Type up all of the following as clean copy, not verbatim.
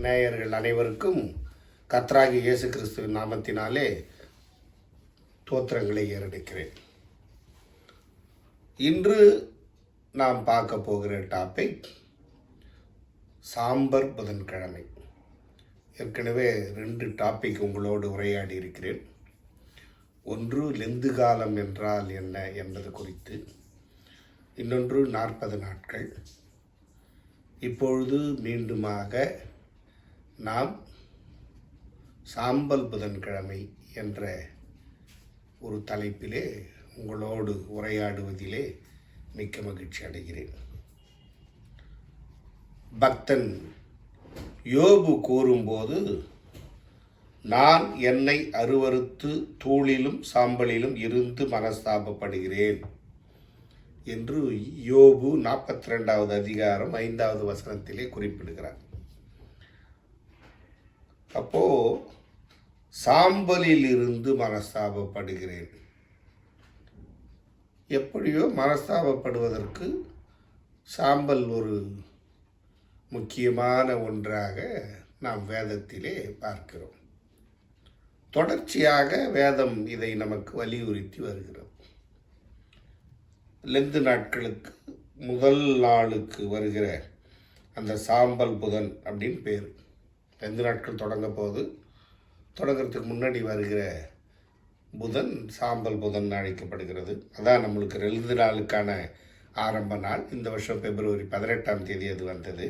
நேயர்கள் அனைவருக்கும் கர்த்தராகிய இயேசு கிறிஸ்துவின் நாமத்தினாலே தோத்திரங்களை ஏறெடுக்கிறேன். இன்று நாம் பார்க்க போகிற டாபிக் சாம்பர் புதன்கிழமை. ஏற்கனவே 2 டாபிக் உங்களோடு உரையாடி இருக்கிறேன். ஒன்று லெந்து காலம் என்றால் என்ன என்பது குறித்து, இன்னொன்று 40 நாட்கள். இப்பொழுது மீண்டுமாக நாம் சாம்பல் புதன்கிழமை என்ற ஒரு தலைப்பிலே உங்களோடு உரையாடுவதிலே மிக்க மகிழ்ச்சி அடைகிறேன். பக்தன் யோபு கூறும்போது, நான் என்னை அருவருத்து தூளிலும் சாம்பலிலும் இருந்து மனஸ்தாபப்படுகிறேன் என்று யோபு 42வது அதிகாரம் 5வது வசனத்திலே குறிப்பிடுகிறார். அப்போ சாம்பலில் இருந்து மனஸ்தாபப்படுகிறேன். எப்படியோ மனஸ்தாபப்படுவதற்கு சாம்பல் ஒரு முக்கியமான ஒன்றாக நாம் வேதத்திலே பார்க்கிறோம். தொடர்ச்சியாக வேதம் இதை நமக்கு வலியுறுத்தி வருகிறது. லெந்து நாட்களுக்கு முதல் நாளுக்கு வருகிற அந்த சாம்பல் புதன் அப்படின்னு பேர். லெந்து நாட்கள் தொடங்கிறதுக்கு முன்னாடி வருகிற புதன் சாம்பல் புதன் அழைக்கப்படுகிறது. அதான் நம்மளுக்கு லெந்து நாளுக்கான ஆரம்ப நாள். இந்த வருஷம் பிப்ரவரி 18ஆம் தேதி அது வந்தது.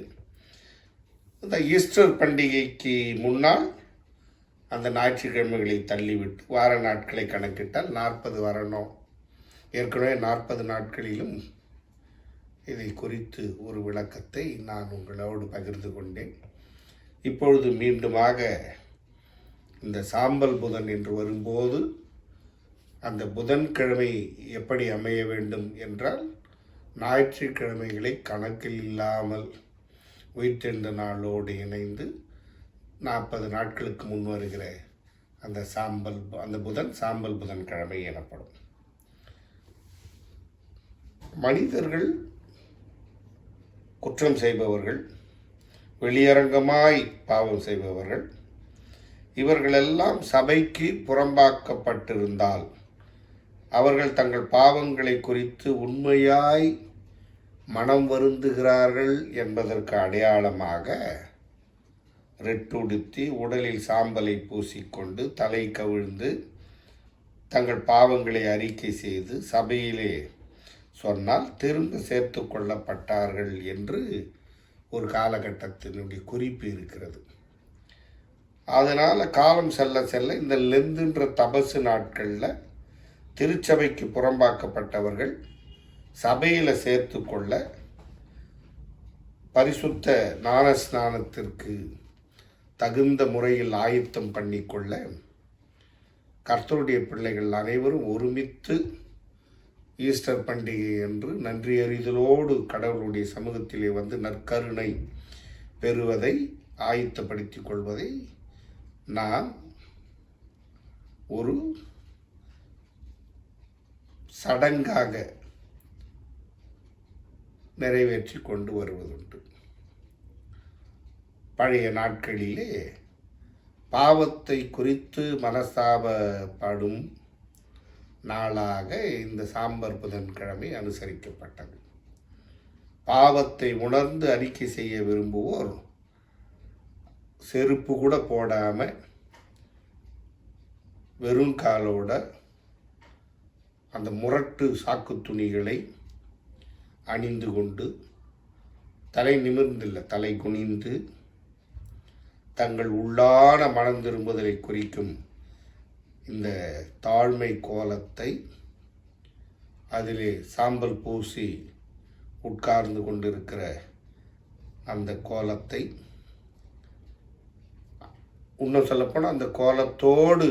இந்த ஈஸ்டர் பண்டிகைக்கு முன்னால் அந்த ஞாயிற்றுக்கிழமைகளை தள்ளிவிட்டு வார நாட்களை கணக்கிட்டால் 40 வரணும். ஏற்கனவே 40 நாட்களிலும் இதை குறித்து ஒரு விளக்கத்தை நான் உங்களோடு பகிர்ந்து கொண்டேன். இப்பொழுது மீண்டுமாக இந்த சாம்பல் புதன் என்று வரும்போது அந்த புதன்கிழமை எப்படி அமைய வேண்டும் என்றால், ஞாயிற்றுக்கிழமைகளை கணக்கில் இல்லாமல் உயிர்த்தெழுந்த நாளோடு இணைந்து 40 நாட்களுக்கு முன் வருகிற அந்த புதன் சாம்பல் புதன்கிழமை எனப்படும். மனிதர்கள் குற்றம் செய்பவர்கள், வெளியரங்கமாய் பாவம் செய்பவர்கள், இவர்களெல்லாம் சபைக்கு புறம்பாக்கப்பட்டிருந்தால் அவர்கள் தங்கள் பாவங்களை குறித்து உண்மையாய் மனம் வருந்துகிறார்கள் என்பதற்கு அடையாளமாக ரெட்டுடுத்தி உடலில் சாம்பலை பூசிக்கொண்டு தலை கவிழ்ந்து தங்கள் பாவங்களை அறிக்கை செய்து சபையிலே சொன்னால் திரும்ப சேர்த்து கொள்ளப்பட்டார்கள் என்று ஒரு காலகட்டத்தினுடைய குறிப்பு இருக்கிறது. அதனால் காலம் செல்ல செல்ல இந்த லெந்துன்ற தபசு நாட்களில் திருச்சபைக்கு புறம்பாக்கப்பட்டவர்கள் சபையில் சேர்த்து கொள்ள பரிசுத்த ஞானஸ்நானத்திற்கு தகுந்த முறையில் ஆயத்தம் பண்ணிக்கொள்ள கர்த்தருடைய பிள்ளைகள் அனைவரும் ஒருமித்து ஈஸ்டர் பண்டிகை என்று நன்றி அறிதலோடு கடவுளுடைய சமூகத்திலே வந்து நற்கருணை பெறுவதை ஆயத்தப்படுத்திக் கொள்வதை நாம் ஒரு சடங்காக நிறைவேற்றி கொண்டு வருவதுண்டு. பழைய நாட்களிலே பாவத்தை குறித்து மனஸ்தாபப்படும் நாளாக இந்த சாம்பர் புதன்கிழமை அனுசரிக்கப்பட்டது. பாவத்தை உணர்ந்து அறிக்கை செய்ய விரும்புவோர் செருப்பு கூட போடாமல் வெறும் காலோட அந்த முரட்டு சாக்கு துணிகளை அணிந்து கொண்டு தலை நிமிர்ந்தில்லை, தலை குனிந்து தங்கள் உள்ளான மனம் திரும்புதலை குறிக்கும் இந்த தாழ்மை கோலத்தை, அதிலே சாம்பல் பூசி உட்கார்ந்து கொண்டிருக்கிற அந்த கோலத்தை, இன்னும் சொல்லப்போனால் அந்த கோலத்தோடு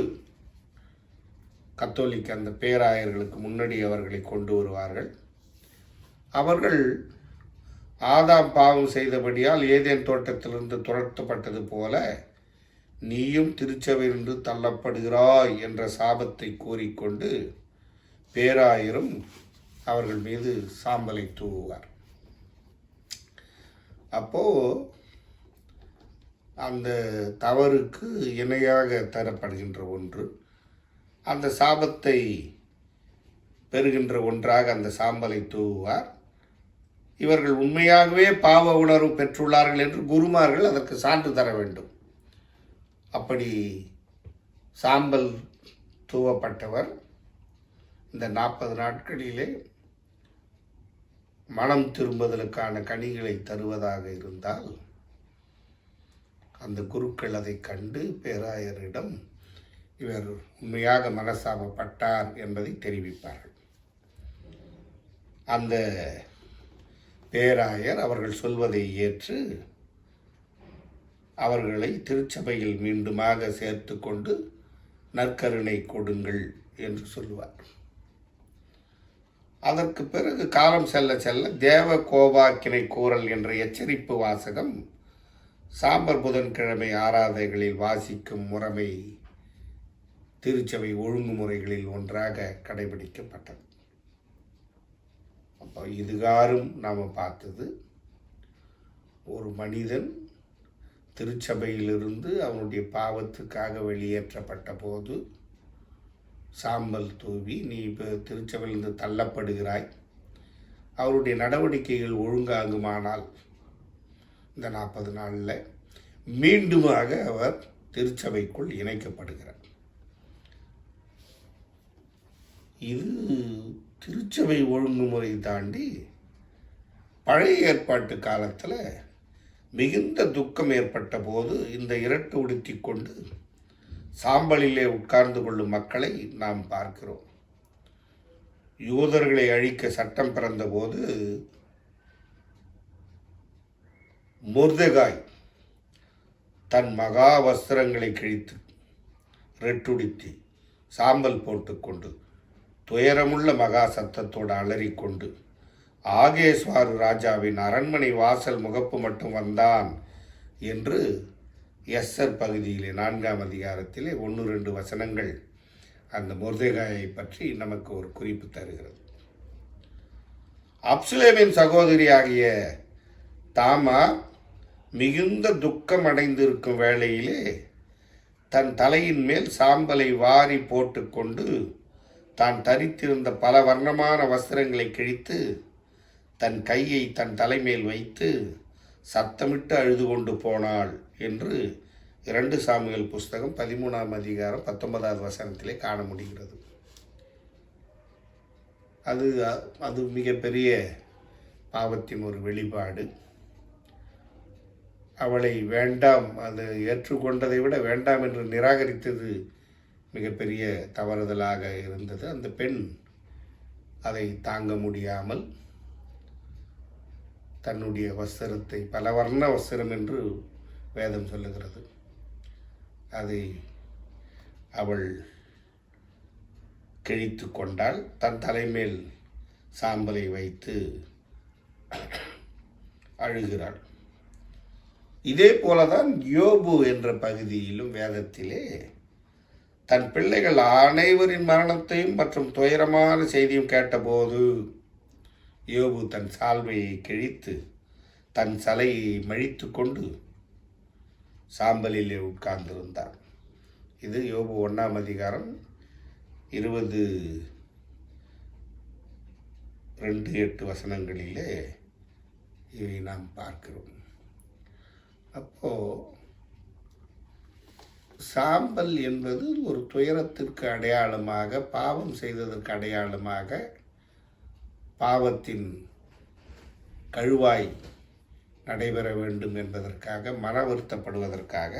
கத்தோலிக்க அந்த பேராயர்களுக்கு முன்னாடி அவர்களை கொண்டு வருவார்கள். அவர்கள் ஆதாம் பாவம் செய்தபடியால் ஏதேன் தோட்டத்திலிருந்து துரத்தப்பட்டது போல நீயும் திருச்சபையிலிருந்து தள்ளப்படுகிறாய் என்ற சாபத்தை கூறிக்கொண்டு பேராயரும் அவர்கள் மீது சாம்பலை தூவுவார். அப்போது அந்த தவறுக்கு இணையாக தரப்படுகின்ற ஒன்று, அந்த சாபத்தை பெறுகின்ற ஒன்றாக அந்த சாம்பலை தூவுவார். இவர்கள் உண்மையாகவே பாவ உணர்வு பெற்றுள்ளார்கள் என்று குருமார்கள் அதற்கு சான்று தர வேண்டும். அப்படி சாம்பல் தூவப்பட்டவர் இந்த 40 நாட்களிலே மனம் திரும்புதலுக்கான கனிகளை தருவதாக இருந்தால், அந்த குருக்கள் அதை கண்டு பேராயரிடம் இவர் உண்மையாக மனசாபப்பட்டார் என்பதை தெரிவிப்பார்கள். அந்த பேராயர் அவர்கள் சொல்வதை ஏற்று அவர்களை திருச்சபையில் மீண்டுமாக சேர்த்து கொண்டு நற்கருணை கொடுங்கள் என்று சொல்லுவார். அதற்கு பிறகு காலம் செல்ல செல்ல தேவ கோபாக்கினை கூறல் என்ற எச்சரிப்பு வாசகம் சாம்பல் புதன்கிழமை ஆராதனைகளில் வாசிக்கும் முறைமை திருச்சபை ஒழுங்குமுறைகளில் ஒன்றாக கடைபிடிக்கப்பட்டது. அப்போ இதுகாரும் நாம் பார்த்தது, ஒரு மனிதன் திருச்சபையிலிருந்து அவனுடைய பாவத்துக்காக வெளியேற்றப்பட்ட போது சாம்பல் தூவி நீ இப்போ திருச்சபையிலிருந்து தள்ளப்படுகிறாய், அவருடைய நடவடிக்கைகள் ஒழுங்காகுமானால் இந்த 40 நாளில் மீண்டுமாக அவர் திருச்சபைக்குள் இணைக்கப்படுகிறார். இது திருச்சபை ஒழுங்குமுறை தாண்டி பழைய ஏற்பாட்டு காலத்தில் மிகுந்த துக்கம் ஏற்பட்ட போது இந்த இரட்டு உடுத்தி கொண்டு சாம்பலிலே உட்கார்ந்து கொள்ளும் மக்களை நாம் பார்க்கிறோம். யூதர்களை அழிக்க சட்டம் பிறந்த போது மொர்தெகாய் தன் மகா வஸ்திரங்களை கிழித்து ரெட்டுடுத்தி சாம்பல் போட்டுக்கொண்டு துயரமுள்ள மகா சத்தத்தோடு அலறிக்கொண்டு ஆகேஸ்வாரு ராஜாவின் அரண்மனை வாசல் முகப்பு மட்டும் வந்தான் என்று எஸ்ஸர் பகுதியிலே 4ஆம் அதிகாரத்திலே 1-2 வசனங்கள் அந்த மொர்தெகாயை பற்றி நமக்கு ஒரு குறிப்பு தருகிறது. அப்சுலேமின் சகோதரியாகிய தாமார் மிகுந்த துக்கம் அடைந்திருக்கும் வேளையிலே தன் தலையின் மேல் சாம்பலை வாரி போட்டுக்கொண்டு தான் தரித்திருந்த பல வர்ணமான வஸ்திரங்களை கிழித்து தன் கையை தன் தலைமேல் வைத்து சத்தமிட்டு அழுது கொண்டு போனாள் என்று 2 சாமுவேல் புஸ்தகம் 13ஆம் அதிகாரம் 19வது வசனத்திலே காண முடிகிறது. அது மிகப்பெரிய பாவத்தின் ஒரு வெளிப்பாடு. அவளை வேண்டாம், அது ஏற்றுக்கொண்டதை விட வேண்டாம் என்று நிராகரித்தது மிகப்பெரிய தவறுதலாக இருந்தது. அந்த பெண் அதை தாங்க முடியாமல் தன்னுடைய வஸ்திரத்தை, பல வர்ண வஸ்திரம் என்று வேதம் சொல்லுகிறது, அதை அவள் கிழித்து கொண்டாள். தன் தலைமேல் சாம்பலை வைத்து அழுகிறாள். இதே போலதான் யோபு என்ற பகுதியிலும் வேதத்திலே தன் பிள்ளைகள் அனைவரின் மரணத்தையும் மற்றும் துயரமான செய்தியும் கேட்டபோது யோபு தன் சால்வையை கிழித்து தன் சலையை மழித்து கொண்டு சாம்பலிலே உட்கார்ந்திருந்தார். இது யோபு 1ஆம் அதிகாரம் 22-8 வசனங்களிலே இவை நாம் பார்க்கிறோம். அப்போ சாம்பல் என்பது ஒரு துயரத்திற்கு அடையாளமாக, பாவம் செய்ததற்கு அடையாளமாக, பாவத்தின் கழுவாய் நடைபெற வேண்டும் என்பதற்காக, மன வருத்தப்படுவதற்காக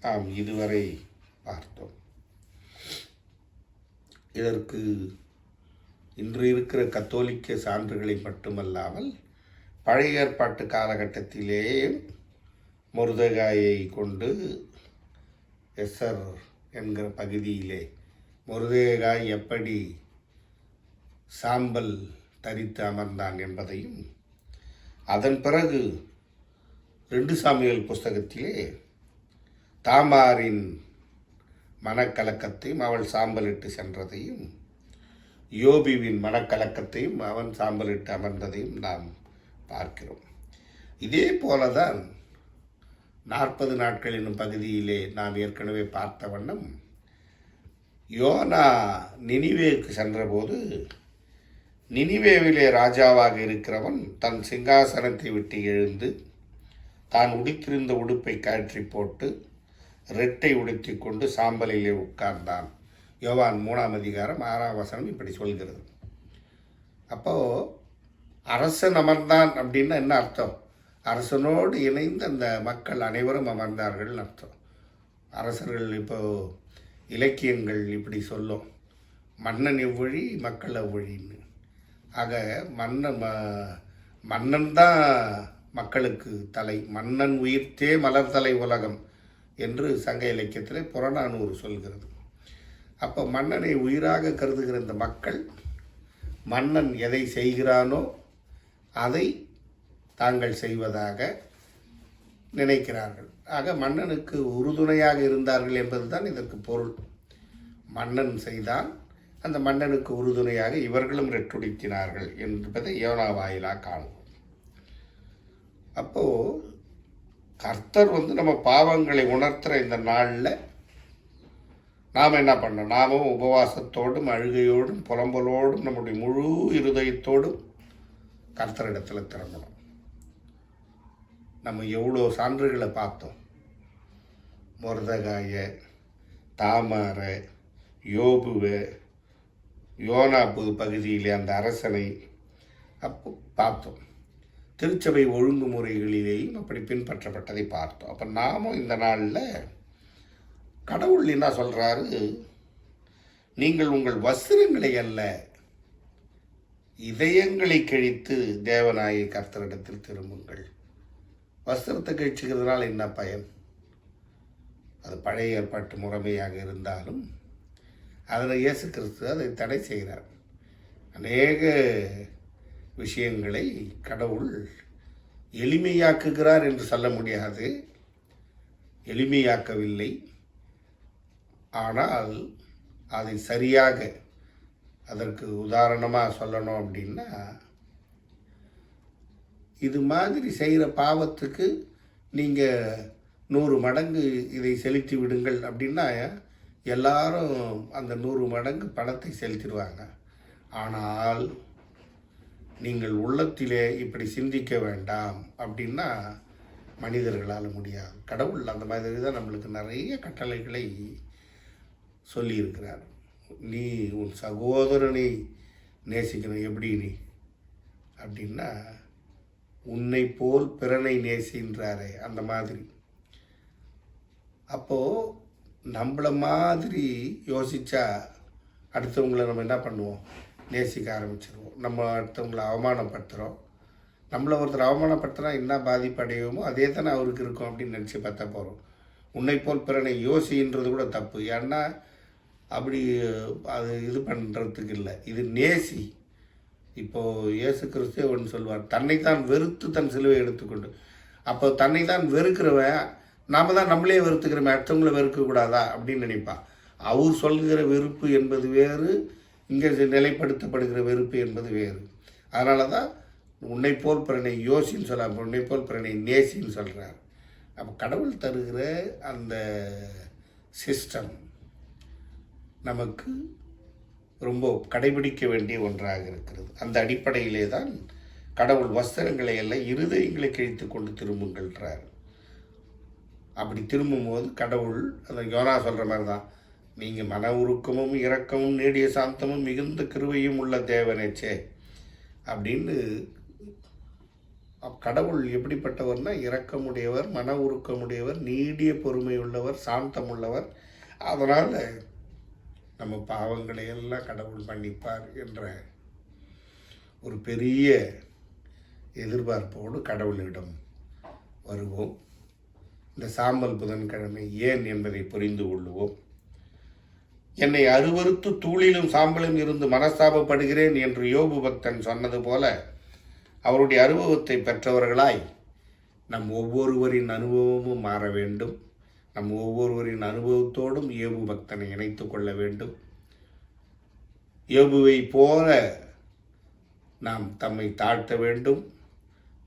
நாம் இதுவரை பார்த்தோம். இதற்கு இன்று இருக்கிற கத்தோலிக்க சான்றுகளை மட்டுமல்லாமல் பழைய ஏற்பாட்டு காலகட்டத்திலேயே மொர்தெகாயை கொண்டு எஸ்ஸர் என்கிற பகுதியிலே மொர்தெகாய் எப்படி சாம்பல் தரித்து அமர்ந்தான் என்பதையும், அதன் பிறகு 2 சாமுவேல் புஸ்தகத்திலே தாமாரின் மனக்கலக்கத்தையும் அவள் சாம்பலிட்டு சென்றதையும், யோபுவின் மனக்கலக்கத்தையும் அவன் சாம்பலிட்டு அமர்ந்ததையும் நாம் பார்க்கிறோம். இதே போலதான் 40 நாட்கள் என்னும் பகுதியிலே நாம் ஏற்கனவே பார்த்த வண்ணம் யோனா நினிவேக்கு சென்றபோது நினிவேவிலே ராஜாவாக இருக்கிறவன் தன் சிங்காசனத்தை விட்டு எழுந்து தான் உடுத்திருந்த உடுப்பை கழற்றி போட்டு ரெட்டை உடுத்தி கொண்டு சாம்பலிலே உட்கார்ந்தான். யோவான் 3ஆம் அதிகாரம் 6ஆம் வசனம் இப்படி சொல்கிறது. அப்போது அரசன் அமர்ந்தான் அப்படின்னா என்ன அர்த்தம்? அரசனோடு இணைந்து அந்த மக்கள் அனைவரும் அமர்ந்தார்கள் அர்த்தம். அரசர்கள் இப்போது இலக்கியங்கள் இப்படி சொல்லும், மன்னன் எவ்வழி மக்கள் அவ்வழின்னு. ஆக மன்னன் தான் மக்களுக்கு தலை, மன்னன் உயிர்த்தே மலர்தலை உலகம் என்று சங்க இலக்கியத்தில் புறநானூறு சொல்கிறது. அப்போ மன்னனை உயிராக கருதுகிற இந்த மக்கள் மன்னன் எதை செய்கிறானோ அதை தாங்கள் செய்வதாக நினைக்கிறார்கள். ஆக மன்னனுக்கு உறுதுணையாக இருந்தார்கள் என்பதுதான் இதற்கு பொருள். மன்னன் செய்தால் அந்த மன்னனுக்கு உறுதுணையாக இவர்களும் ரெட்டுடுத்தினார்கள் என்பதை யோனா வாயிலாக காணும். அப்போது கர்த்தர் நம்ம பாவங்களை உணர்த்துகிற இந்த நாளில் நாம் என்ன பண்ணோம்? நாமும் உபவாசத்தோடும் அழுகையோடும் புலம்பலோடும் நம்முடைய முழு இருதயத்தோடும் கர்த்தரிடத்தில் திரும்பணும். நம்ம எவ்வளோ சான்றுகளை பார்த்தோம். மொர்தகாய, தாமாரை, யோபுவை, யோனா பகுதியிலே அந்த அரசனை அப்போ பார்த்தோம். திருச்சபை ஒழுங்குமுறைகளிலேயும் அப்படி பின்பற்றப்பட்டதை பார்த்தோம். அப்போ நாமும் இந்த நாளில் கடவுள் என்ன சொல்கிறாரு? நீங்கள் உங்கள் வஸ்திரங்களை அல்ல இதயங்களை கிழித்து தேவனாய கர்த்தரிடத்தில் திரும்புங்கள். வஸ்திரத்தை கழிச்சுக்கிறதுனால என்ன பயன்? அது பழைய ஏற்பாட்டு முறைமையாக இருந்தாலும் அதில் இயேசு கிறிஸ்து அதை தடை செய்கிறார். அநேக விஷயங்களை கடவுள் எளிமையாக்குகிறார் என்று சொல்ல முடியாது, எளிமையாக்கவில்லை. ஆனால் அதை சரியாக அதற்கு உதாரணமாக சொல்லணும் அப்படின்னா, இது மாதிரி செய்கிற பாவத்துக்கு நீங்கள் 100 மடங்கு இதை செலுத்தி விடுங்கள் அப்படின்னா எல்லாரும் அந்த 100 மடங்கு பணத்தை செலுத்திடுவாங்க. ஆனால் நீங்கள் உள்ளத்திலே இப்படி சிந்திக்க வேண்டாம் அப்படின்னா மனிதர்களால் முடியாது. கடவுள் அந்த மாதிரி தான் நம்மளுக்கு நிறைய கட்டளைகளை சொல்லியிருக்கிறார். நீ உன் சகோதரனை நேசிக்கணும். எப்படி நீ அப்படின்னா உன்னை போல் பிறனை நேசின்றாரே அந்த மாதிரி. அப்போது நம்மளை மாதிரி யோசித்தா அடுத்தவங்களை நம்ம என்ன பண்ணுவோம்? நேசிக்க ஆரம்பிச்சிருவோம். நம்ம அடுத்தவங்களை அவமானப்படுத்துகிறோம். நம்மளை ஒருத்தர் அவமானப்படுத்தினா என்ன பாதிப்பு அடையுமோ அதே தானே அவருக்கு இருக்கும் அப்படின்னு நினச்சி பார்த்தா போகிறோம். உன்னை போல் பிறனை யோசின்றது கூட தப்பு. ஏன்னா அப்படி அது இது பண்ணுறதுக்கு இல்லை, இது நேசி. இப்போது இயேசு கிறிஸ்துவே ஒன்று சொல்வார், தன்னைத்தான் வெறுத்து தன் சிலுவை எடுத்துக்கொண்டு. அப்போ தன்னைத்தான் வெறுக்கிறவன் நாம் தான் நம்மளே வெறுத்துக்கிறோமே, அடுத்தவங்களை வெறுக்கக்கூடாதா அப்படின்னு நினைப்பான். அவர் சொல்கிற வெறுப்பு என்பது வேறு, இங்கே நிலைப்படுத்தப்படுகிற வெறுப்பு என்பது வேறு. அதனால தான் உன்னை போல் பிறனை யோசின்னு சொல்லாமல் உன்னை போல் பிறனை நேசின்னு சொல்கிறார். அப்போ கடவுள் தருகிற அந்த சிஸ்டம் நமக்கு ரொம்ப கடைபிடிக்க வேண்டிய ஒன்றாக இருக்கிறது. அந்த அடிப்படையிலே தான் கடவுள் வஸ்திரங்களை எல்லாம் இருதயங்களை கிழித்து கொண்டு திரும்புங்கள்ன்றார். அப்படி திரும்பும்போது கடவுள் அந்த யோனா சொல்கிற மாதிரி தான், நீங்கள் மன உருக்கமும் இரக்கமும் நீடிய சாந்தமும் மிகுந்த கிருபையும் உள்ள தேவனேச்சே அப்படின்னு. கடவுள் எப்படிப்பட்டவர்னா இரக்கமுடையவர், மன உருக்கமுடையவர், நீடிய பொறுமை உள்ளவர், சாந்தம் உள்ளவர். அதனால் நம்ம பாவங்களை எல்லாம் கடவுள் மன்னிப்பார் என்ற ஒரு பெரிய எதிர்பார்ப்போடு கடவுளிடம் வருவோம். இந்த சாம்பல் புதன்கிழமை ஏன் என்பதை புரிந்து கொள்ளுவோம். என்னை அருவருத்து தூளிலும் சாம்பலும் இருந்து மனஸ்தாபப்படுகிறேன் என்று யோபு பக்தன் சொன்னது போல அவருடைய அனுபவத்தை பெற்றவர்களாய் நம் ஒவ்வொருவரின் அனுபவமும் மாற வேண்டும். நம் ஒவ்வொருவரின் அனுபவத்தோடும் யோபு பக்தனை இணைத்து கொள்ள வேண்டும். யோபுவை போல நாம் தம்மை தாழ்த்த வேண்டும்.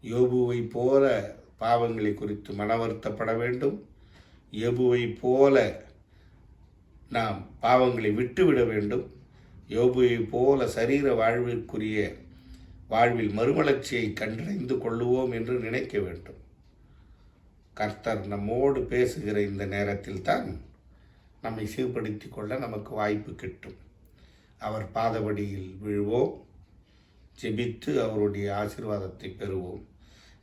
யோபுவை போல பாவங்களை குறித்து மன வருத்தப்பட வேண்டும். யோபுவை போல நாம் பாவங்களை விட்டுவிட வேண்டும். யோபுவை போல சரீர வாழ்வில் மறுமலர்ச்சியை கண்டறிந்து கொள்ளுவோம் என்று நினைக்க வேண்டும். கர்த்தர் நம்மோடு பேசுகிற இந்த நேரத்தில் தான் நம்மை சீர்படுத்தி கொள்ள நமக்கு வாய்ப்பு கிட்டும். அவர் பாதபடியில் விழுவோம், ஜெபித்து அவருடைய ஆசீர்வாதத்தை பெறுவோம்.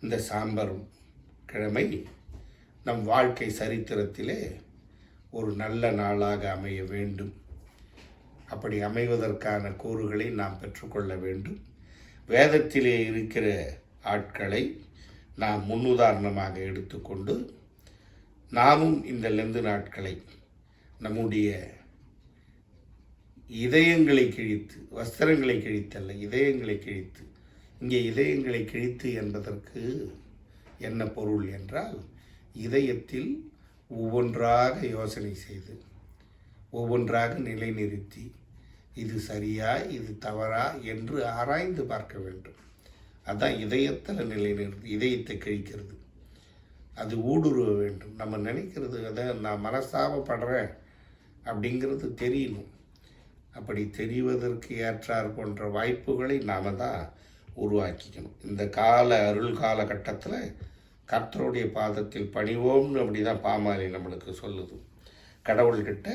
இந்த சாம்பர் கிழமை நம் வாழ்க்கை சரித்திரத்திலே ஒரு நல்ல நாளாக அமைய வேண்டும். அப்படி அமைவதற்கான கூறுகளை நாம் பெற்றுக்கொள்ள வேண்டும். வேதத்திலே இருக்கிற ஆட்களை நாம் முன்னுதாரணமாக எடுத்துக்கொண்டு நாமும் இந்த லெந்து நாட்களை நம்முடைய இதயங்களை கிழித்து, வஸ்திரங்களை கிழித்தல்ல, இதயங்களை கிழித்து. இங்கே இதயங்களை கிழித்து என்பதற்கு என்ன பொருள் என்றால், இதயத்தில் ஒவ்வொன்றாக யோசனை செய்து, ஒவ்வொன்றாக நிலைநிறுத்தி, இது சரியா இது தவறா என்று ஆராய்ந்து பார்க்க வேண்டும். அதான் இதயத்தில் நிலைநிறுத்தி, இதயத்தை கிழிக்கிறது. அது ஊடுருவ வேண்டும். நம்ம நினைக்கிறது அதை நான் மனஸ்தாபப்படுறேன் அப்படிங்கிறது தெரியணும். அப்படி தெரிவதற்கு ஏற்றார் போன்ற வாய்ப்புகளை நாம் தான் உருவாக்கிக்கணும். இந்த அருள் காலகட்டத்தில் கர்த்தருடைய பாதத்தில் பணிவோம்னு அப்படி தான் பாமாலை நம்மளுக்கு சொல்லுது. கடவுள்கிட்ட,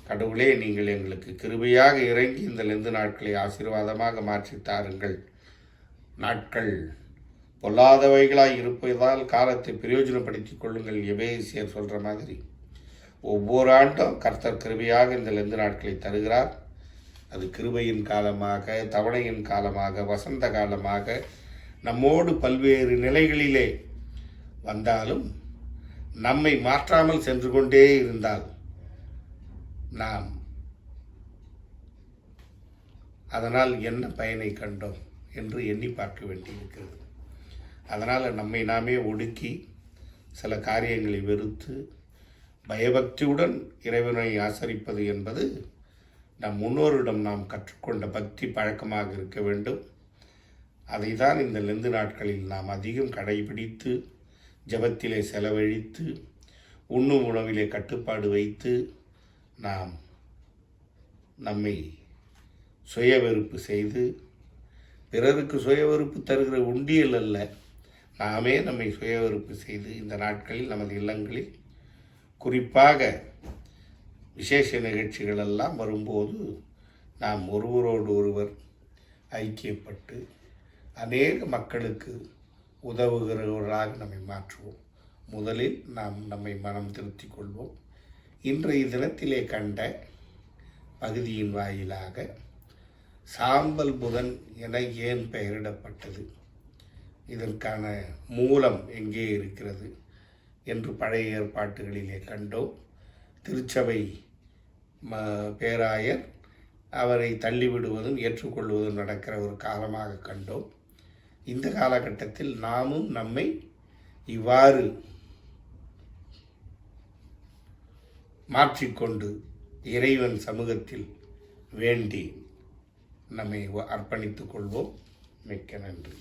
கடவுளே நீங்கள் எங்களுக்கு கிருபையாக இறங்கி இந்த லெந்து நாட்களை ஆசீர்வாதமாக மாற்றி தாருங்கள். நாட்கள் பொல்லாதவைகளாக இருப்பதால் காலத்தை பிரயோஜனப்படுத்தி கொள்ளுங்கள். எபேசியர் சொல்கிற மாதிரி ஒவ்வொரு ஆண்டும் கர்த்தர் கிருபையாக இந்த லெந்து நாட்களை தருகிறார். அது கிருபையின் காலமாக, தவணையின் காலமாக, வசந்த காலமாக நம்மோடு பல்வேறு நிலைகளிலே வந்தாலும் நம்மை மாற்றாமல் சென்று கொண்டே இருந்தால் நாம் அதனால் என்ன பயனை கண்டோம் என்று எண்ணி பார்க்க வேண்டியிருக்கிறது. அதனால் நம்மை நாமே ஒடுக்கி சில காரியங்களை வெறுத்து பயபக்தியுடன் இறைவனை ஆசரிப்பது என்பது நம் முன்னோரிடம் நாம் கற்றுக்கொண்ட பக்தி பழக்கமாக இருக்க வேண்டும். அதை தான் இந்த லெந்து நாட்களில் நாம் அதிகம் கடைபிடித்து, ஜபத்திலே செலவழித்து, உண்ணும் உணவிலே கட்டுப்பாடு வைத்து நாம் நம்மை சுயவெறுப்பு செய்து, பிறருக்கு சுயவெறுப்பு தருகிற உண்டியல் அல்ல, நாமே நம்மை சுயவெறுப்பு செய்து இந்த நாட்களில் நமது இல்லங்களில் குறிப்பாக விசேஷ நிகழ்ச்சிகள் எல்லாம் வரும்போது நாம் ஒருவரோடு ஒருவர் ஐக்கியப்பட்டு அநேக மக்களுக்கு உதவுகிறவர்களாக நம்மை மாற்றுவோம். முதலில் நாம் நம்மை மனம் திருத்திக் கொள்வோம். இன்றைய தினத்திலே கண்ட பகுதியின் வாயிலாக சாம்பல் புதன் என ஏன் பெயரிடப்பட்டது, இதற்கான மூலம் எங்கே இருக்கிறது என்று பழைய ஏற்பாட்டுகளிலே கண்டோம். திருச்சபை பேராயர் அவரை தள்ளிவிடுவதும் ஏற்றுக்கொள்வதும் நடக்கிற ஒரு காலமாக கண்டோம். இந்த காலகட்டத்தில் நாமும் நம்மை இவ்வாறு மாற்றிக்கொண்டு இறைவன் சமூகத்தில் வேண்டி நம்மை அர்ப்பணித்துக் கொள்வோம். மிக்க நன்றி.